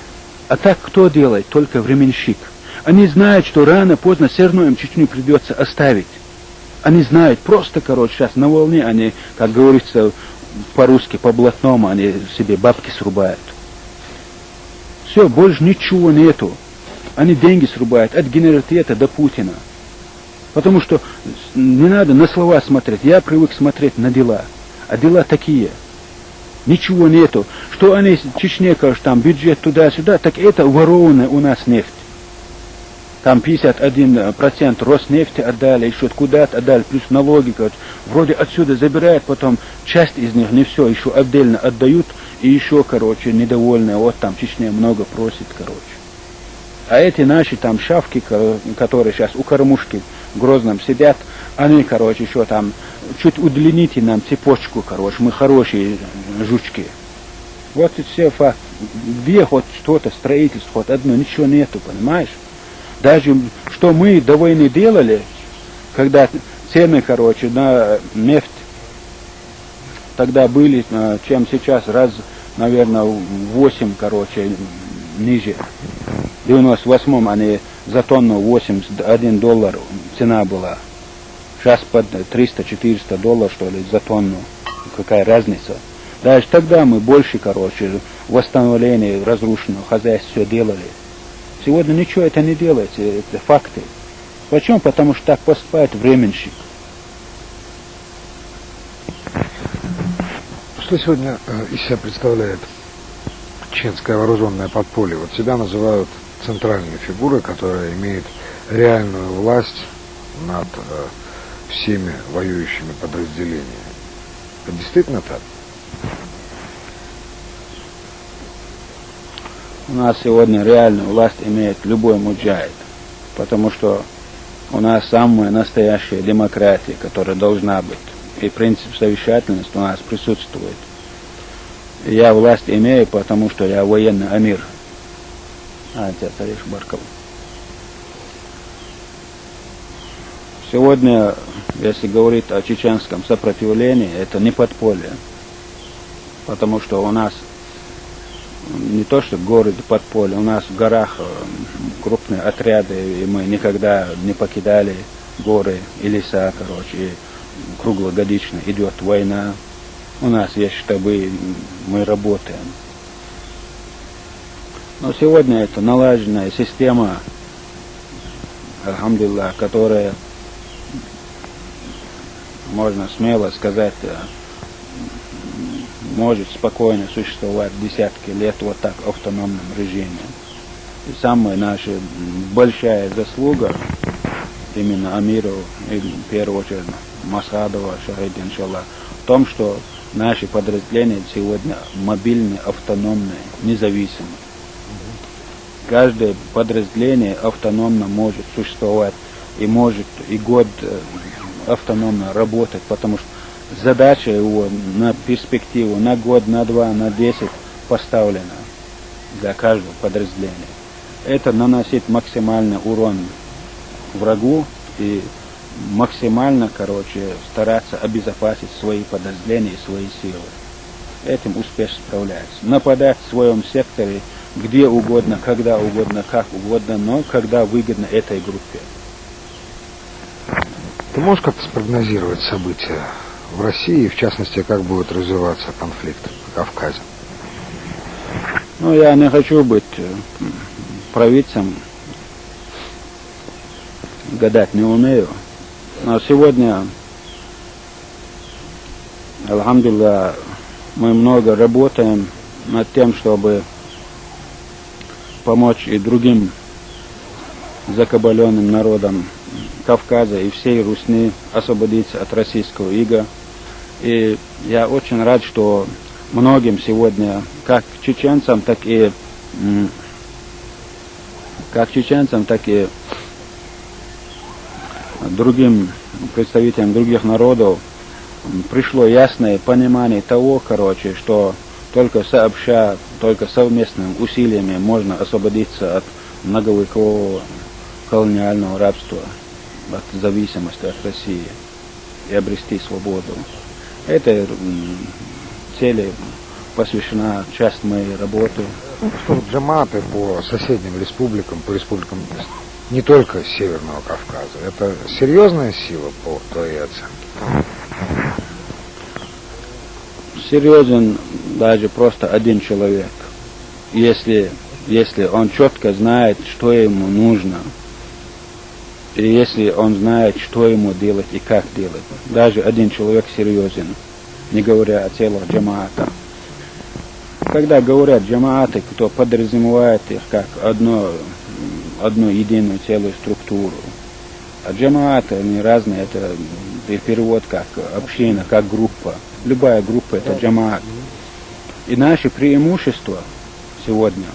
А так кто делает? Только временщик. Они знают, что рано-поздно все равно им Чечню придется оставить. Они знают, просто, короче, сейчас на волне они, как говорится по-русски, по-блатному, они себе бабки срубают. Все, больше ничего нету. Они деньги срубают от генералитета до Путина. Потому что не надо на слова смотреть. Я привык смотреть на дела. А дела такие. Ничего нету. Что они в Чечне, короче, там бюджет туда-сюда, так это ворованная у нас нефть. Там 51% Роснефти отдали, еще куда-то отдали, плюс налоги, короче. Вроде отсюда забирают, потом часть из них, не все, еще отдельно отдают, и еще, короче, недовольные, вот там Чечня много просит, короче. А эти наши там шавки, которые сейчас у кормушки в Грозном сидят, они, короче, еще там, чуть удлините нам цепочку, короче, мы хорошие жучки. Вот и все факт. Где хоть что-то, строительство, хоть одно, ничего нету, понимаешь? Даже что мы до войны делали, когда цены, короче, на нефть тогда были, чем сейчас, раз, наверное, 8, короче, ниже. В 98-м они за тонну $81 цена была. Сейчас под $300-400, что ли, за тонну. Какая разница? Даже тогда мы больше, короче, восстановление разрушенного хозяйства все делали. Сегодня ничего это не делается, это факты. Почему? Потому что так поступает временщик. Что сегодня из себя представляет чеченское вооруженное подполье? Вот себя называют центральной фигурой, которая имеет реальную власть над всеми воюющими подразделениями. Это действительно так? У нас сегодня реальную власть имеет любой муджахид, потому что у нас самая настоящая демократия, которая должна быть, и принцип совещательности у нас присутствует. И я власть имею, потому что я военный амир. Сегодня, если говорить о чеченском сопротивлении, это не подполье, потому что у нас не то что город подполье, у нас в горах крупные отряды, и мы никогда не покидали горы и леса, короче, и круглогодично идет война. У нас есть штабы, мы работаем. Но сегодня это налаженная система, альхамдулиллах, которая, можно смело сказать, может спокойно существовать десятки лет вот так в автономном режиме. И самая наша большая заслуга именно Амиру, и в первую очередь Масадова, Шахид, иншаллах, в том, что наши подразделения сегодня мобильные, автономные, независимые. Каждое подразделение автономно может существовать и может и год автономно работать, потому что задача его на перспективу, на год, на 2, на 10 поставлена для каждого подразделения. Это наносит максимальный урон врагу и максимально, стараться обезопасить свои подразделения и свои силы. Этим успешно справляется. Нападать в своем секторе где угодно, когда угодно, как угодно, но когда выгодно этой группе. Ты можешь как-то спрогнозировать события в России, в частности, как будет развиваться конфликт в Кавказе? Ну, я не хочу быть провидцем, гадать не умею. Но сегодня, альхамдулилля, мы много работаем над тем, чтобы помочь и другим закабаленным народам Кавказа и всей Русни освободиться от российского ига. И я очень рад, что многим сегодня, как чеченцам, так и другим представителям других народов пришло ясное понимание того, что только сообща, только совместными усилиями можно освободиться от многовекового колониального рабства, от зависимости от России и обрести свободу. Этой цели посвящена часть моей работы. Что джаматы по соседним республикам, по республикам не только Северного Кавказа, это серьезная сила по твоей оценке? Серьезен даже просто один человек, если он четко знает, что ему нужно, и если он знает, что ему делать и как делать. Даже один человек серьезен, не говоря о целых джамаатах. Когда говорят джамааты, кто подразумевает их как одну единую целую структуру. А джамааты, они разные, это перевод как община, как группа. Любая группа это джамаат. И наше преимущество сегодня,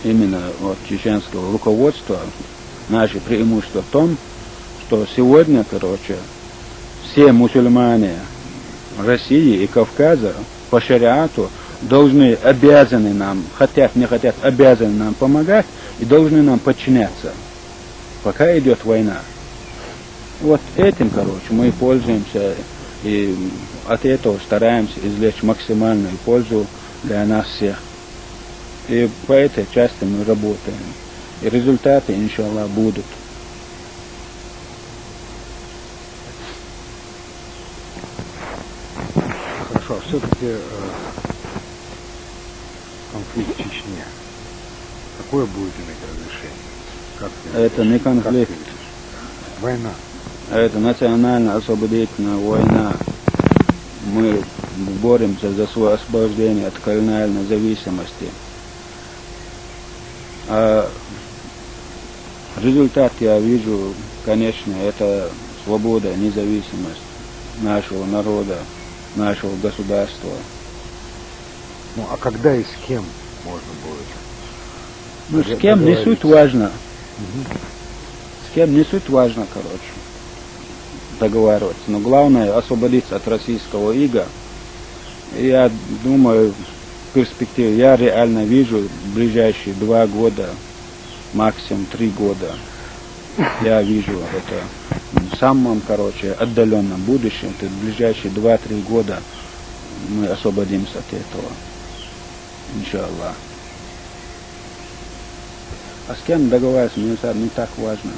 именно от чеченского руководства, наше преимущество в том, что сегодня, все мусульмане России и Кавказа по шариату должны, обязаны нам, хотят, не хотят, обязаны нам помогать и должны нам подчиняться, пока идет война. Вот этим, мы пользуемся и от этого стараемся извлечь максимальную пользу для нас всех. И по этой части мы работаем. И результаты, иншаллах, будут. Хорошо, а все-таки конфликт в Чечне, какое будет иметь разрешение? Это не конфликт. Война. Это национально-освободительная война. Мы боремся за свое освобождение от колониальной зависимости. А результат я вижу, конечно, это свобода, независимость нашего народа, нашего государства. Ну, а когда и с кем можно будет? Ну, с кем не суть важно. С кем не суть важно, договариваться. Но главное освободиться от российского ига. И я думаю, в перспективе, я реально вижу в ближайшие 2 года, максимум 3 года, я вижу это в самом, отдаленном будущем, то есть в ближайшие 2-3 года мы освободимся от этого. Иншаллах. А с кем договариваться, мне не так важно.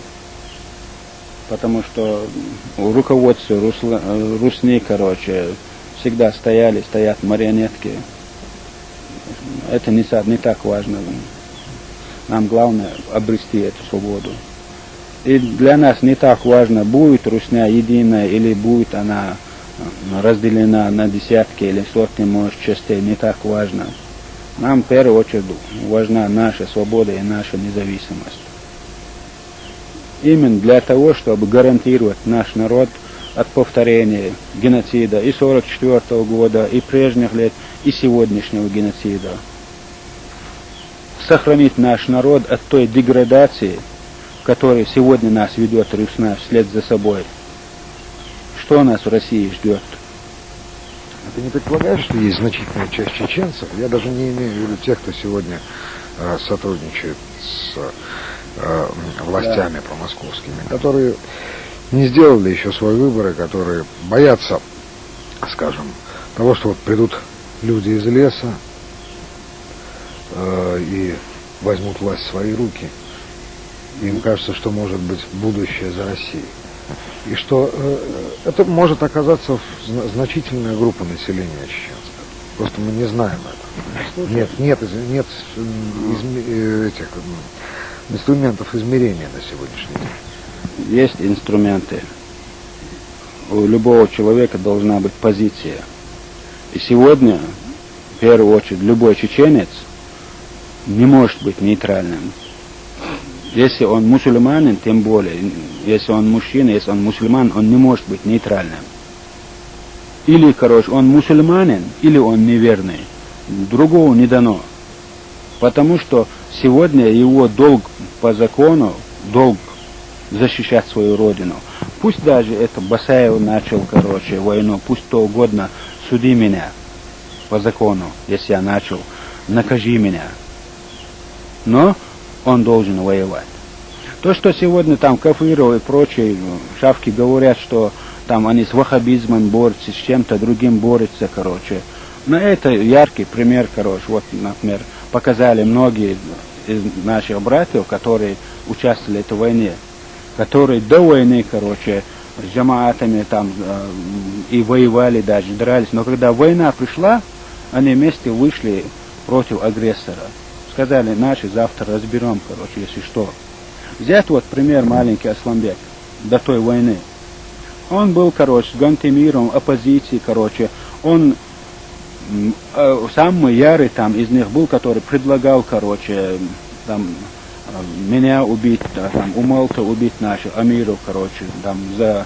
Потому что в руководстве Русни, всегда стоят марионетки. Это не так важно. Нам главное обрести эту свободу. И для нас не так важно, будет Русня единая или будет она разделена на десятки или сотни, может, частей, не так важно. Нам в первую очередь важна наша свобода и наша независимость. Именно для того, чтобы гарантировать наш народ от повторения геноцида и 1944 года, и прежних лет, и сегодняшнего геноцида. Сохранить наш народ от той деградации, которая сегодня нас ведет Русна вслед за собой. Что нас в России ждет? Ты не предполагаешь, что есть значительная часть чеченцев, я даже не имею в виду тех, кто сегодня сотрудничает с властями промосковскими, которые не сделали еще свой выбор, и которые боятся, скажем, того, что вот придут люди из леса и возьмут власть в свои руки. Им кажется, что может быть будущее за Россией. И что это может оказаться значительная группа населения чеченского. Просто мы не знаем этого. Нет этих инструментов измерения на сегодняшний день. Есть инструменты. У любого человека должна быть позиция. И сегодня, в первую очередь, любой чеченец не может быть нейтральным. Если он мусульманин, тем более, если он мужчина, если он мусульман, он не может быть нейтральным. Или, он мусульманин, или он неверный. Другого не дано. Потому что сегодня его долг по закону, долг защищать свою родину. Пусть даже это Басаев начал, войну, пусть то угодно, суди меня по закону, если я начал, накажи меня. Но он должен воевать. То, что сегодня там Кафыров и прочие шавки говорят, что там они с ваххабизмом борются, с чем-то другим борются, Но это яркий пример, вот, например, показали многие из наших братьев, которые участвовали в этой войне, которые до войны, с джамаатами там и воевали даже, дрались. Но когда война пришла, они вместе вышли против агрессора. Сказали, наши завтра разберем, если что. Взять вот пример маленький Асламбек до той войны. Он был, с Гантемиром, оппозиции, Он самый ярый там из них был, который предлагал, там, меня убить, там, Умалта убить наших Амиров, там, за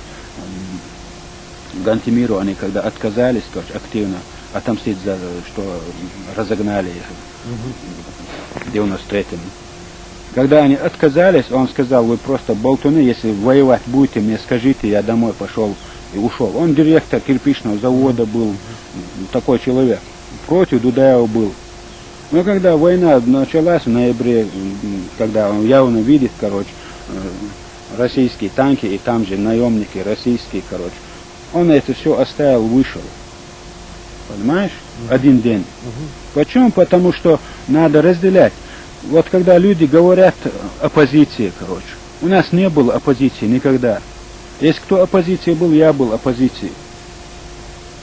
Гантемиру они когда отказались, активно отомстить за, что разогнали их. В 93-м. Когда они отказались, он сказал, вы просто болтуны, если воевать будете, мне скажите, я домой пошел и ушел. Он директор кирпичного завода был, такой человек. Против Дудаева был. Но когда война началась в ноябре, когда он явно видит, российские танки и там же наемники российские, он это все оставил, вышел. Понимаешь? Один день. Почему? Потому что надо разделять. Вот когда люди говорят оппозиции, у нас не было оппозиции никогда. Если кто оппозиции был, я был оппозицией.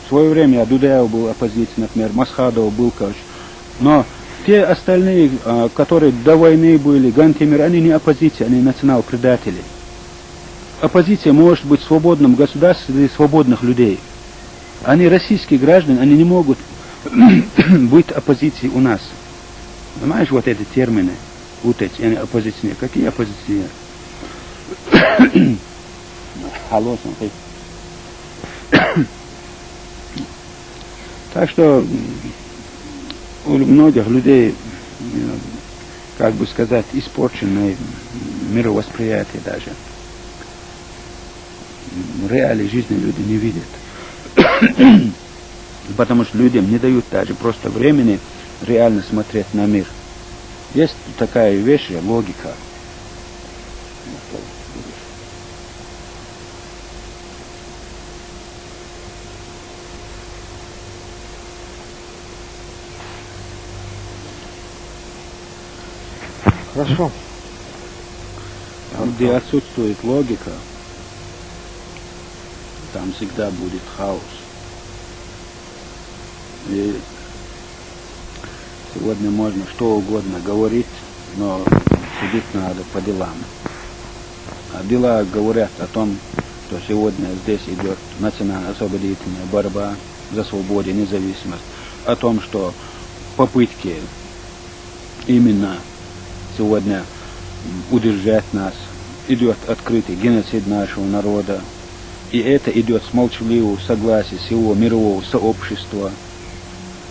В свое время Дудаев был оппозицией, например, Масхадов был, Но те остальные, которые до войны были, Гантемир, они не оппозиция, они национал-предатели. Оппозиция может быть в свободном государстве среди свободных людей. Они российские граждане, они не могут быть оппозицией у нас. Понимаешь, вот эти термины, вот эти, они оппозиционеры. Какие оппозиционеры? Алло, смотри. Так что у многих людей, как бы сказать, испорченное мировосприятие даже. Реалии жизни люди не видят. Потому что людям не дают даже просто времени реально смотреть на мир. Есть такая вещь, логика. Хорошо. Там, где отсутствует логика, там всегда будет хаос. И сегодня можно что угодно говорить, но судить надо по делам. А дела говорят о том, что сегодня здесь идет национально-освободительная борьба за свободу и независимость, о том, что попытки именно сегодня удержать нас, идет открытый геноцид нашего народа, И это идет с молчаливого согласия всего мирового сообщества,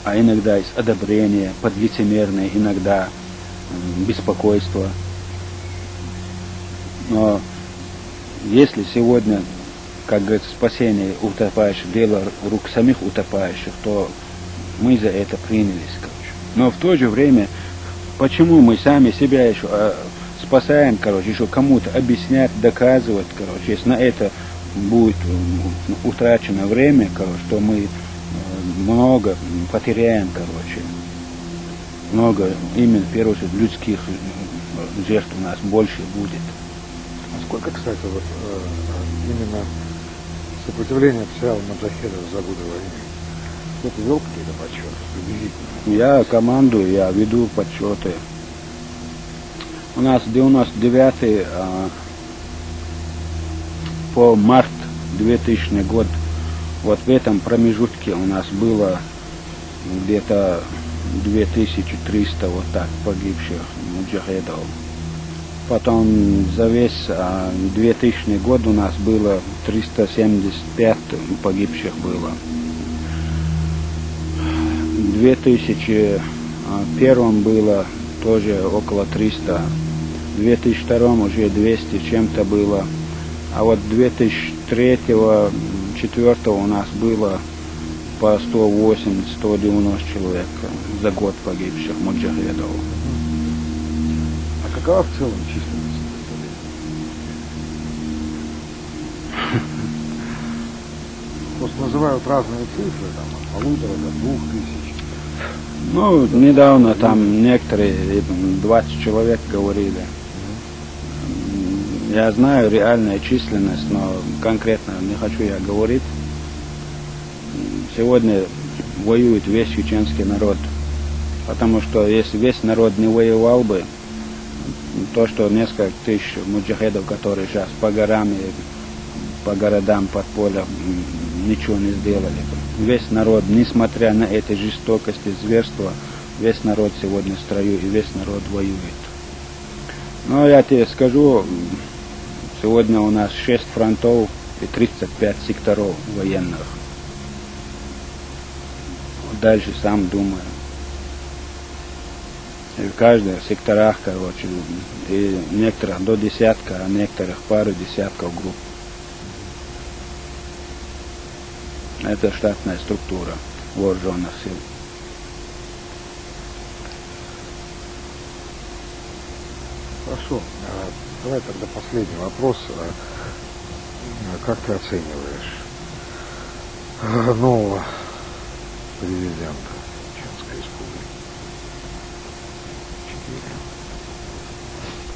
а иногда из одобрения, под лицемерное иногда беспокойство. Но если сегодня, как говорится, спасение утопающих, дело рук самих утопающих, то мы за это принялись, короче. Но в то же время, почему мы сами себя еще спасаем, короче, еще кому-то объяснять, доказывать, короче, если на это будет утрачено время, короче, то мы много потеряем, короче. Много, именно, в первую очередь, людских жертв у нас больше будет. А сколько, кстати, вот именно сопротивление обстрелу маджахедов за годы войны? Кто-то вел какие-то подсчеты приблизительно? Я командую, я веду подсчеты. У нас 99 по март 2000 год, вот в этом промежутке у нас было где-то 2300 вот так погибших муджахедов. Потом за весь 2000 год у нас было 375 погибших было. В 2001 было тоже около 300. В 2002 уже 200 чем-то было. А вот 2003-2004 у нас было по 180-190 человек за год погибших муджахедов. А какова в целом численность сопротивления? Просто называют разные цифры, там, от 1,5 до 2000. Ну, недавно там некоторые 20 человек говорили. Я знаю реальная численность, но конкретно не хочу я говорить. Сегодня воюет весь чеченский народ. Потому что если весь народ не воевал бы, то, что несколько тысяч муджахедов, которые сейчас по горам и по городам, под полем, ничего не сделали. Весь народ, несмотря на эти жестокости, зверства, весь народ сегодня в строю и весь народ воюет. Но я тебе скажу, сегодня у нас 6 фронтов и 35 секторов военных. Дальше сам думаю. И в каждых секторах, короче, и некоторых до десятка, а некоторых пару десятков групп. Это штатная структура вооруженных сил. Хорошо. Давай тогда последний вопрос. Как ты оцениваешь нового президента Чеченской Республики?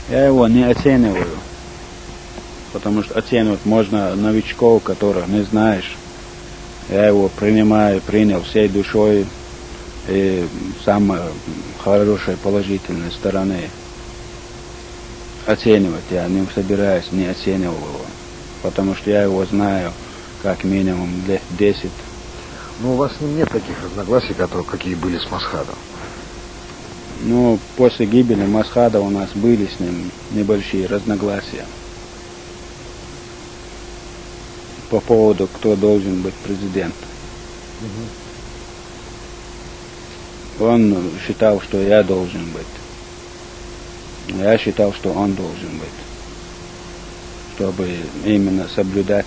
Я его не оцениваю, потому что оценивать можно новичков, которых не знаешь. Я его принял всей душой и самой хорошей положительной стороны. Оценивать я не собираюсь, не оценивал его, потому что я его знаю как минимум лет 10. Ну, у вас с ним нет таких разногласий, какие были с Масхадом? Ну, после гибели Масхада у нас были с ним небольшие разногласия по поводу, кто должен быть президентом. Он считал, что я должен быть. Я считал, что он должен быть, чтобы именно соблюдать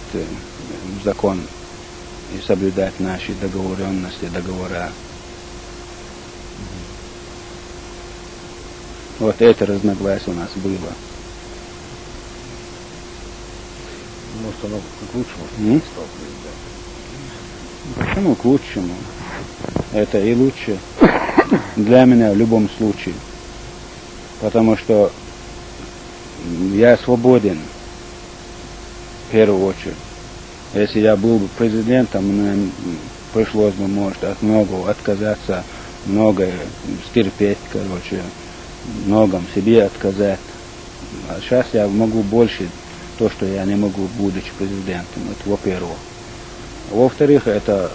закон и соблюдать наши договоренности, договора. Вот это разногласие у нас было. Может, оно к лучшему стало президентом? Почему к лучшему? Это и лучше для меня в любом случае. Потому что я свободен, в первую очередь. Если я был бы президентом, мне пришлось бы, может, от многого отказаться, многое стерпеть, короче, многом себе отказать. А сейчас я могу больше то, что я не могу, будучи президентом. Это во-первых. Во-вторых, это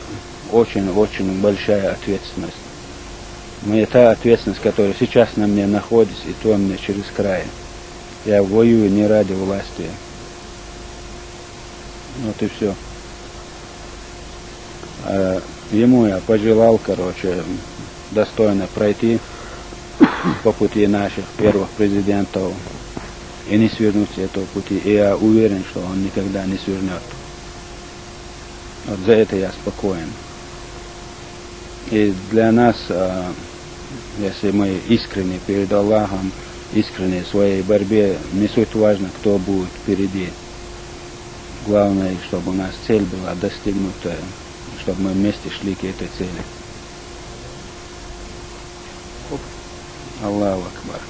очень-очень большая ответственность. Но и та ответственность, которая сейчас на мне находится, и то мне через край. Я воюю не ради власти. Вот и все. Ему я пожелал, достойно пройти по пути наших первых президентов и не свернуть с этого пути. И я уверен, что он никогда не свернет. Вот за это я спокоен. И для нас, если мы искренне перед Аллахом, искренне в своей борьбе, не суть важно, кто будет впереди. Главное, чтобы у нас цель была достигнута, чтобы мы вместе шли к этой цели. Аллаху Акбар.